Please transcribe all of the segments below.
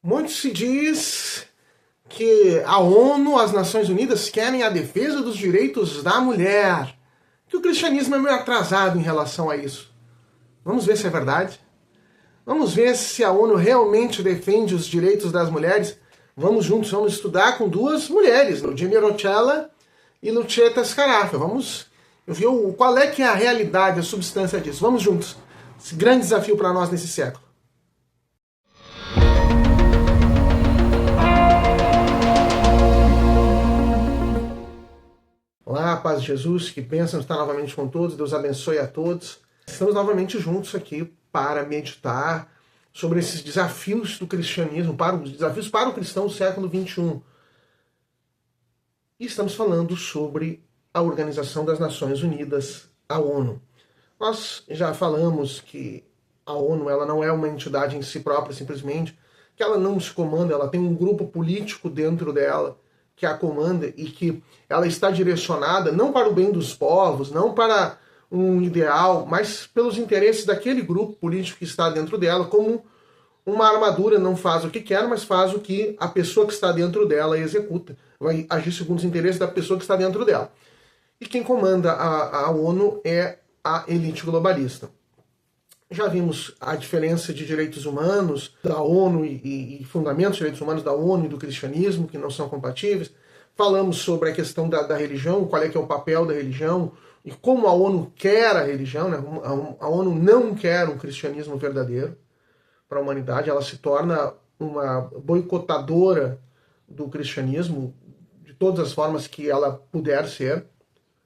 Muito se diz que a ONU, as Nações Unidas, querem a defesa dos direitos da mulher. Que o cristianismo é meio atrasado em relação a isso. Vamos ver se é verdade. Vamos ver se a ONU realmente defende os direitos das mulheres. Vamos juntos, vamos estudar com duas mulheres, Eugenia Roccella e Lucetta Scarafia. Vamos ver qual é que é a realidade, a substância disso. Vamos juntos. Esse grande desafio para nós nesse século. Olá, paz de Jesus, que bênção estar novamente com todos, Deus abençoe a todos. Estamos novamente juntos aqui para meditar sobre esses desafios do cristianismo, os desafios para o cristão do século XXI. E estamos falando sobre a Organização das Nações Unidas, a ONU. Nós já falamos que a ONU ela não é uma entidade em si própria, simplesmente, que ela não se comanda, ela tem um grupo político dentro dela, que a comanda e que ela está direcionada não para o bem dos povos, não para um ideal, mas pelos interesses daquele grupo político que está dentro dela, como uma armadura não faz o que quer, mas faz o que a pessoa que está dentro dela executa. Vai agir segundo os interesses da pessoa que está dentro dela. E quem comanda a ONU é a elite globalista. Já vimos a diferença de direitos humanos da ONU e fundamentos de direitos humanos da ONU e do cristianismo, que não são compatíveis. Falamos sobre a questão da religião, qual é que é o papel da religião, e como a ONU quer a religião, né? A ONU não quer um cristianismo verdadeiro para a humanidade, ela se torna uma boicotadora do cristianismo de todas as formas que ela puder ser.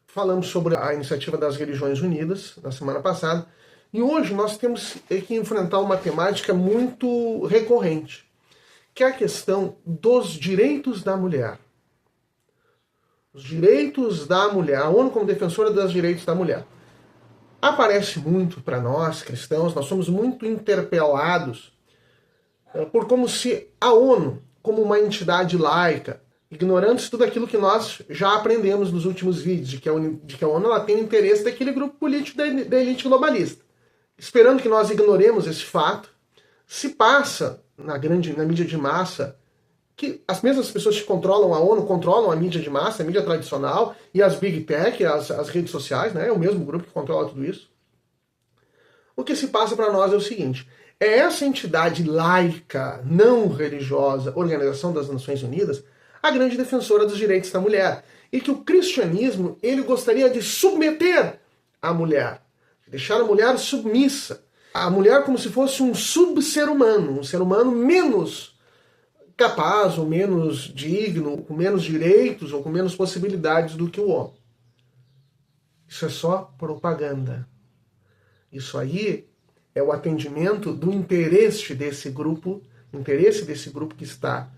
Falamos sobre a iniciativa das Religiões Unidas na semana passada, e hoje nós temos que enfrentar uma temática muito recorrente, que é a questão dos direitos da mulher. Os direitos da mulher, a ONU como defensora dos direitos da mulher. Aparece muito para nós, cristãos, nós somos muito interpelados por como se a ONU, como uma entidade laica, ignorantes tudo aquilo que nós já aprendemos nos últimos vídeos, de que a ONU ela tem interesse daquele grupo político da elite globalista. Esperando que nós ignoremos esse fato, se passa na mídia de massa que as mesmas pessoas que controlam a ONU controlam a mídia de massa, a mídia tradicional e as big tech, as redes sociais, né? É o mesmo grupo que controla tudo isso. O que se passa para nós é o seguinte: é essa entidade laica, não religiosa, Organização das Nações Unidas, a grande defensora dos direitos da mulher, e que o cristianismo ele gostaria de submeter a mulher, de deixar a mulher submissa, a mulher como se fosse um sub-ser humano, um ser humano menos capaz ou menos digno, com menos direitos ou com menos possibilidades do que o homem. Isso é só propaganda. Isso aí é o atendimento do interesse desse grupo que está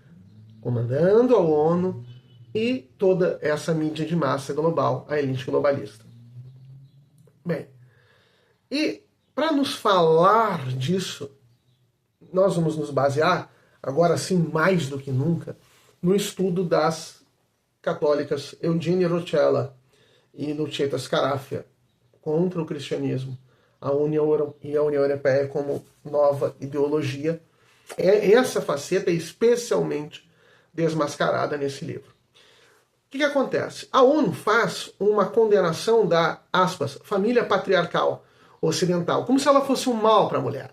comandando a ONU e toda essa mídia de massa global, a elite globalista. Bem, e para nos falar disso, nós vamos nos basear, agora sim mais do que nunca, no estudo das católicas Eugenia Roccella e Lucetta Scarafia contra o cristianismo, a União e a União Europeia como nova ideologia. Essa faceta é especialmente desmascarada nesse livro. O que acontece? A ONU faz uma condenação da, aspas, família patriarcal ocidental, como se ela fosse um mal para a mulher.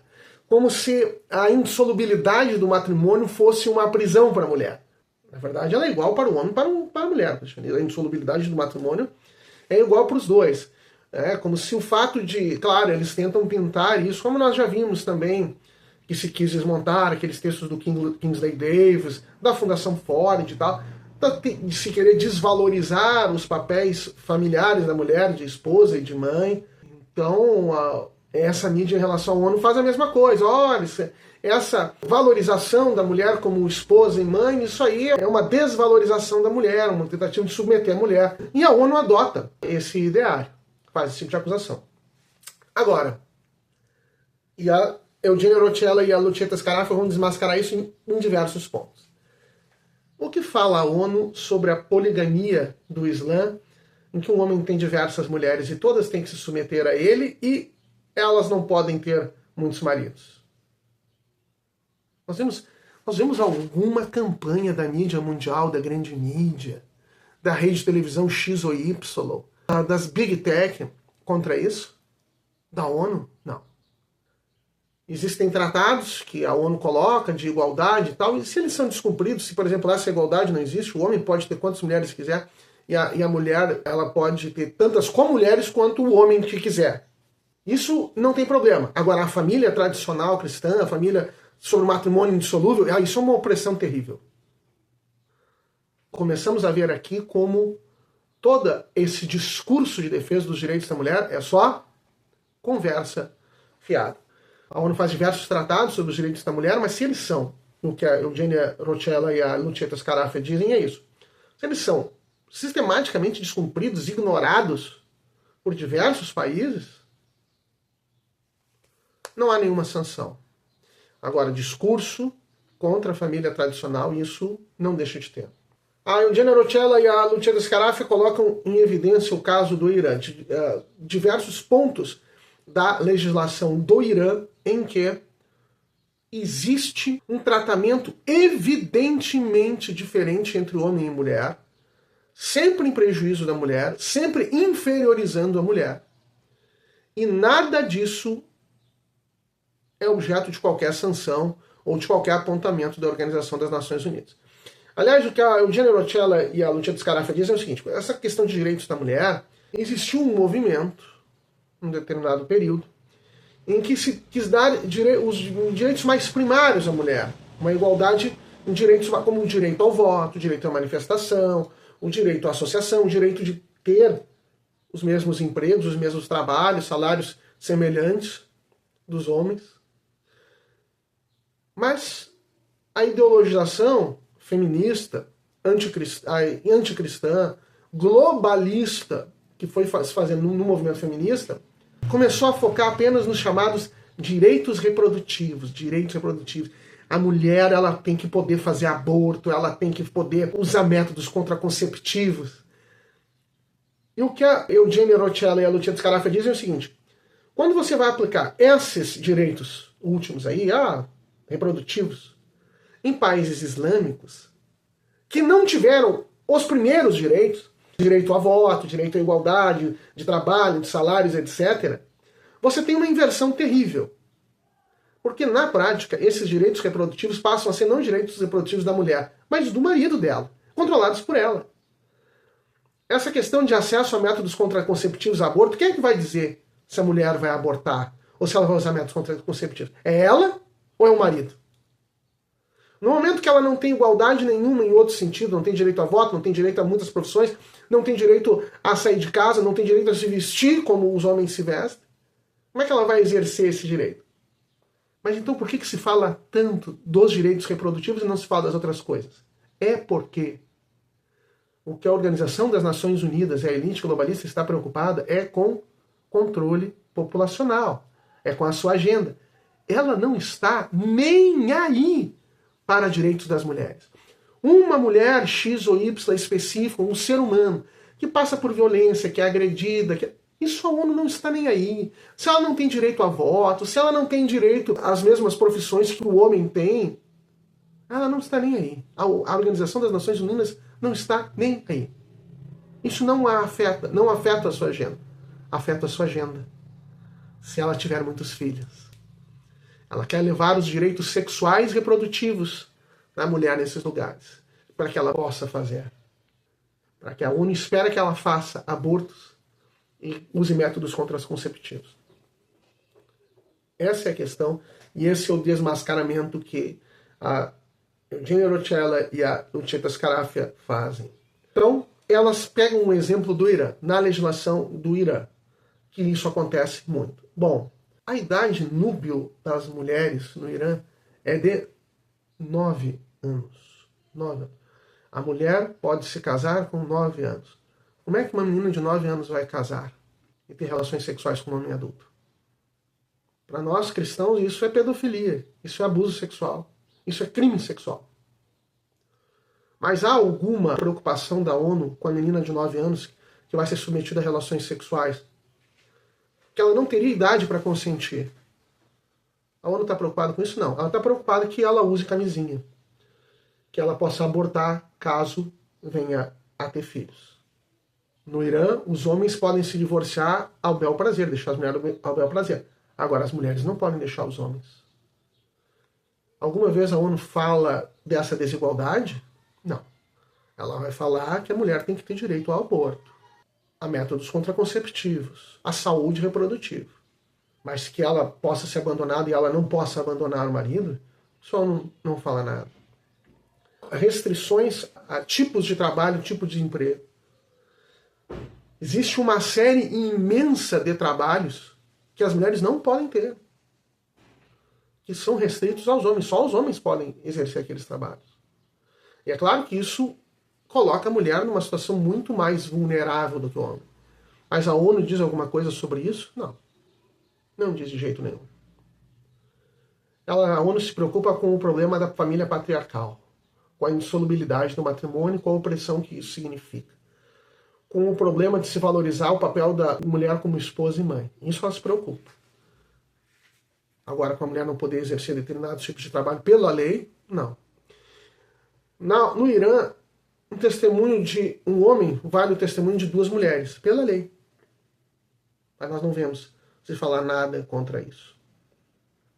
Como se a insolubilidade do matrimônio fosse uma prisão para a mulher. Na verdade, ela é igual para o homem e para a mulher. A insolubilidade do matrimônio é igual para os dois. É como se o fato de... Claro, eles tentam pintar isso, como nós já vimos também, que se quis desmontar aqueles textos do Kingsley Davis, da Fundação Ford e tal, de se querer desvalorizar os papéis familiares da mulher, de esposa e de mãe. Então, essa mídia em relação à ONU faz a mesma coisa. Olha, essa valorização da mulher como esposa e mãe, isso aí é uma desvalorização da mulher, uma tentativa de submeter a mulher. E a ONU adota esse ideário, faz esse tipo de acusação. Agora, e a Eugenia Roccella e a Lucetta Scarafia vão desmascarar isso em diversos pontos. O que fala a ONU sobre a poligamia do Islã, em que um homem tem diversas mulheres e todas têm que se submeter a ele e elas não podem ter muitos maridos? Nós Nós vemos alguma campanha da mídia mundial, da grande mídia, da rede de televisão X ou Y, das Big Tech contra isso? Da ONU? Não. Existem tratados que a ONU coloca de igualdade e tal, e se eles são descumpridos, se por exemplo essa igualdade não existe, o homem pode ter quantas mulheres quiser, e a mulher ela pode ter tantas co-mulheres quanto o homem que quiser. Isso não tem problema. Agora, a família tradicional cristã, a família sobre o matrimônio indissolúvel, isso é uma opressão terrível. Começamos a ver aqui como todo esse discurso de defesa dos direitos da mulher é só conversa fiada. A ONU faz diversos tratados sobre os direitos da mulher, mas se eles são, o que a Eugenia Roccella e a Lucieta Scarafia dizem é isso. Se eles são sistematicamente descumpridos, ignorados por diversos países, não há nenhuma sanção. Agora, discurso contra a família tradicional, isso não deixa de ter. A Eugenia Roccella e a Lucieta Scarafia colocam em evidência o caso do Irã, diversos pontos da legislação do Irã em que existe um tratamento evidentemente diferente entre homem e mulher, sempre em prejuízo da mulher, sempre inferiorizando a mulher. E nada disso é objeto de qualquer sanção ou de qualquer apontamento da Organização das Nações Unidas. Aliás, o que a Eugenia Roccella e a Lucieta Scarafia dizem é o seguinte: essa questão de direitos da mulher, existiu um movimento, num determinado período, em que se quis dar os direitos mais primários à mulher. Uma igualdade em direitos como o direito ao voto, o direito à manifestação, o direito à associação, o direito de ter os mesmos empregos, os mesmos trabalhos, salários semelhantes dos homens. Mas a ideologização feminista, anticristã, globalista, que foi se fazendo no movimento feminista, começou a focar apenas nos chamados direitos reprodutivos. Direitos reprodutivos. A mulher ela tem que poder fazer aborto, ela tem que poder usar métodos contraconceptivos. E o que a Eugenia Roccella e a Lucieta Scarafia dizem é o seguinte: quando você vai aplicar esses direitos últimos aí, reprodutivos, em países islâmicos, que não tiveram os primeiros direitos, direito a voto, direito à igualdade de trabalho, de salários, etc., você tem uma inversão terrível. Porque, na prática, esses direitos reprodutivos passam a ser não direitos reprodutivos da mulher, mas do marido dela, controlados por ela. Essa questão de acesso a métodos contraconceptivos, aborto, quem é que vai dizer se a mulher vai abortar ou se ela vai usar métodos contraconceptivos? É ela ou é o marido? No momento que ela não tem igualdade nenhuma em outro sentido, não tem direito a voto, não tem direito a muitas profissões, não tem direito a sair de casa, não tem direito a se vestir como os homens se vestem, como é que ela vai exercer esse direito? Mas então por que se fala tanto dos direitos reprodutivos e não se fala das outras coisas? É porque o que a Organização das Nações Unidas e a elite globalista está preocupada é com controle populacional, é com a sua agenda. Ela não está nem aí para direitos das mulheres. Uma mulher X ou Y específica, um ser humano, que passa por violência, que é agredida, isso a ONU não está nem aí. Se ela não tem direito a voto, se ela não tem direito às mesmas profissões que o homem tem, ela não está nem aí. A Organização das Nações Unidas não está nem aí. Isso não a afeta, não afeta a sua agenda. Afeta a sua agenda. Se ela tiver muitos filhos. Ela quer levar os direitos sexuais e reprodutivos da mulher nesses lugares, para que ela possa fazer. Para que a ONU espera que ela faça abortos e use métodos contraconceptivos. Essa é a questão e esse é o desmascaramento que a Eugenia Roccella e a Lucieta Scarafia fazem. Então, elas pegam um exemplo do Irã, na legislação do Irã, que isso acontece muito. Bom, a idade núbil das mulheres no Irã é de 9 anos. 9 anos. A mulher pode se casar com 9 anos. Como é que uma menina de 9 anos vai casar e ter relações sexuais com um homem adulto? Para nós cristãos, isso é pedofilia, isso é abuso sexual, isso é crime sexual. Mas há alguma preocupação da ONU com a menina de 9 anos que vai ser submetida a relações sexuais? Que ela não teria idade para consentir. A ONU está preocupada com isso? Não. Ela está preocupada que ela use camisinha. que ela possa abortar caso venha a ter filhos. No Irã, os homens podem se divorciar ao bel prazer, deixar as mulheres ao bel prazer. Agora, as mulheres não podem deixar os homens. Alguma vez a ONU fala dessa desigualdade? Não. Ela vai falar que a mulher tem que ter direito ao aborto, a métodos contraconceptivos, à saúde reprodutiva. Mas que ela possa ser abandonada e ela não possa abandonar o marido, só não fala nada. Restrições a tipos de trabalho, tipo de emprego. Existe uma série imensa de trabalhos que as mulheres não podem ter, que são restritos aos homens. Só os homens podem exercer aqueles trabalhos. E é claro que isso coloca a mulher numa situação muito mais vulnerável do que o homem. Mas a ONU diz alguma coisa sobre isso? Não. Não diz de jeito nenhum. A ONU se preocupa com o problema da família patriarcal, com a insolubilidade do matrimônio, com a opressão que isso significa, com o problema de se valorizar o papel da mulher como esposa e mãe. Isso ela se preocupa. Agora, com a mulher não poder exercer determinados tipos de trabalho pela lei, não. No Irã, um testemunho de um homem vale o testemunho de duas mulheres, pela lei. Mas nós não vemos se falar nada contra isso.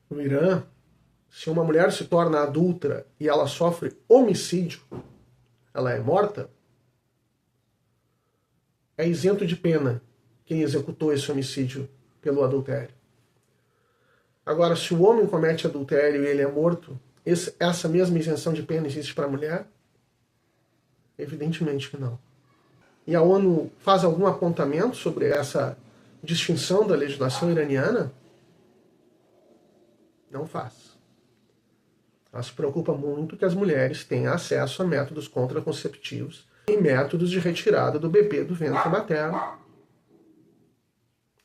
No Irã, se uma mulher se torna adúltera e ela sofre homicídio, ela é morta, é isento de pena quem executou esse homicídio pelo adultério. Agora, se o homem comete adultério e ele é morto, essa mesma isenção de pena existe para a mulher? Evidentemente que não. E a ONU faz algum apontamento sobre essa distinção da legislação iraniana? Não faz. Ela se preocupa muito que as mulheres tenham acesso a métodos contraconceptivos e métodos de retirada do bebê do ventre materno,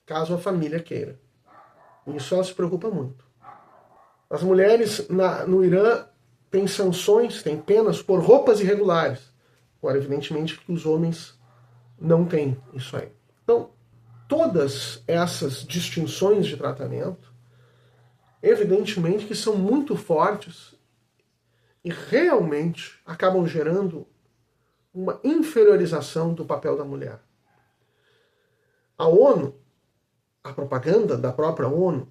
caso a família queira. Isso ela se preocupa muito. As mulheres no Irã têm sanções, têm penas por roupas irregulares. Agora, evidentemente que os homens não têm isso aí. Então, todas essas distinções de tratamento, evidentemente que são muito fortes e realmente acabam gerando uma inferiorização do papel da mulher. A ONU, a propaganda da própria ONU,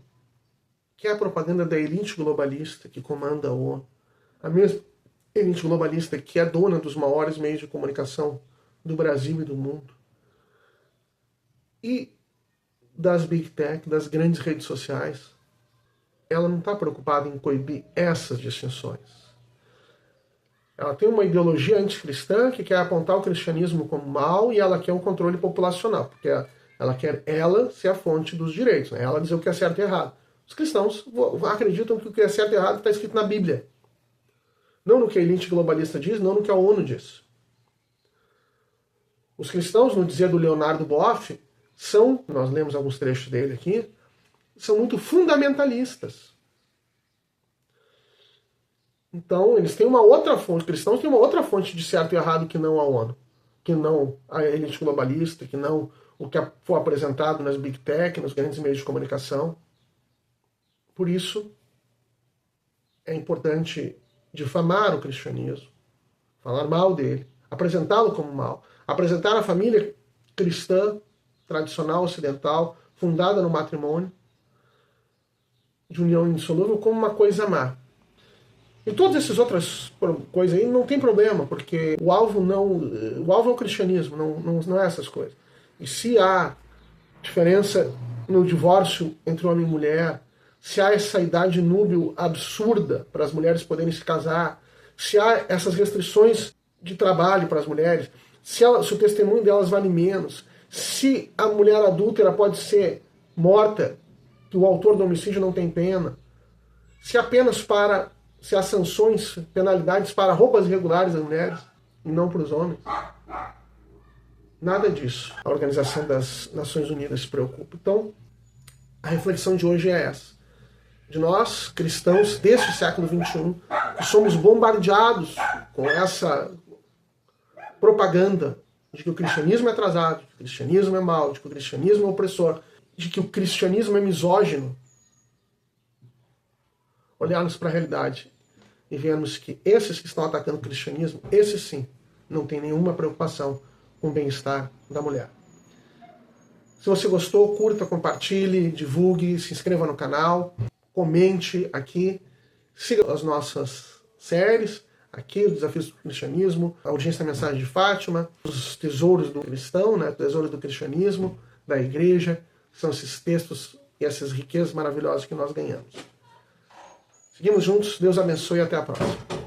que é a propaganda da elite globalista que comanda a ONU, a mesma elite globalista que é dona dos maiores meios de comunicação do Brasil e do mundo, e das Big Tech, das grandes redes sociais, ela não está preocupada em coibir essas distinções. Ela tem uma ideologia anticristã que quer apontar o cristianismo como mal e ela quer um controle populacional, porque ela quer ser a fonte dos direitos, né? Ela dizer o que é certo e errado. Os cristãos acreditam que o que é certo e errado está escrito na Bíblia. Não no que a elite globalista diz, não no que a ONU diz. Os cristãos, no dizer do Leonardo Boff, nós lemos alguns trechos dele aqui, são muito fundamentalistas. Então, eles têm uma outra fonte, os cristãos têm uma outra fonte de certo e errado que não a ONU, que não a elite globalista, que não o que foi apresentado nas Big Tech, nos grandes meios de comunicação. Por isso, é importante difamar o cristianismo, falar mal dele, apresentá-lo como mal, apresentar a família cristã, tradicional, ocidental, fundada no matrimônio, de união indissolúvel, como uma coisa má. E todas essas outras coisas aí não tem problema, porque o alvo é o cristianismo, não é essas coisas. E se há diferença no divórcio entre homem e mulher, se há essa idade núbil absurda para as mulheres poderem se casar, se há essas restrições de trabalho para as mulheres, se o testemunho delas vale menos, se a mulher adúltera pode ser morta, que o autor do homicídio não tem pena, se há sanções, penalidades para roupas irregulares das mulheres e não para os homens. Nada disso. A Organização das Nações Unidas se preocupa. Então, a reflexão de hoje é essa. De nós, cristãos deste século XXI, que somos bombardeados com essa propaganda de que o cristianismo é atrasado, de que o cristianismo é mau, de que o cristianismo é opressor, de que o cristianismo é misógino, olharmos para a realidade e vemos que esses que estão atacando o cristianismo, esses sim, não têm nenhuma preocupação com o bem-estar da mulher. Se você gostou, curta, compartilhe, divulgue, se inscreva no canal, comente aqui, siga as nossas séries, aqui, os Desafios do Cristianismo, a Audiência da Mensagem de Fátima, os Tesouros do Cristão, né, Tesouros do Cristianismo, da Igreja, são esses textos e essas riquezas maravilhosas que nós ganhamos. Seguimos juntos, Deus abençoe e até a próxima.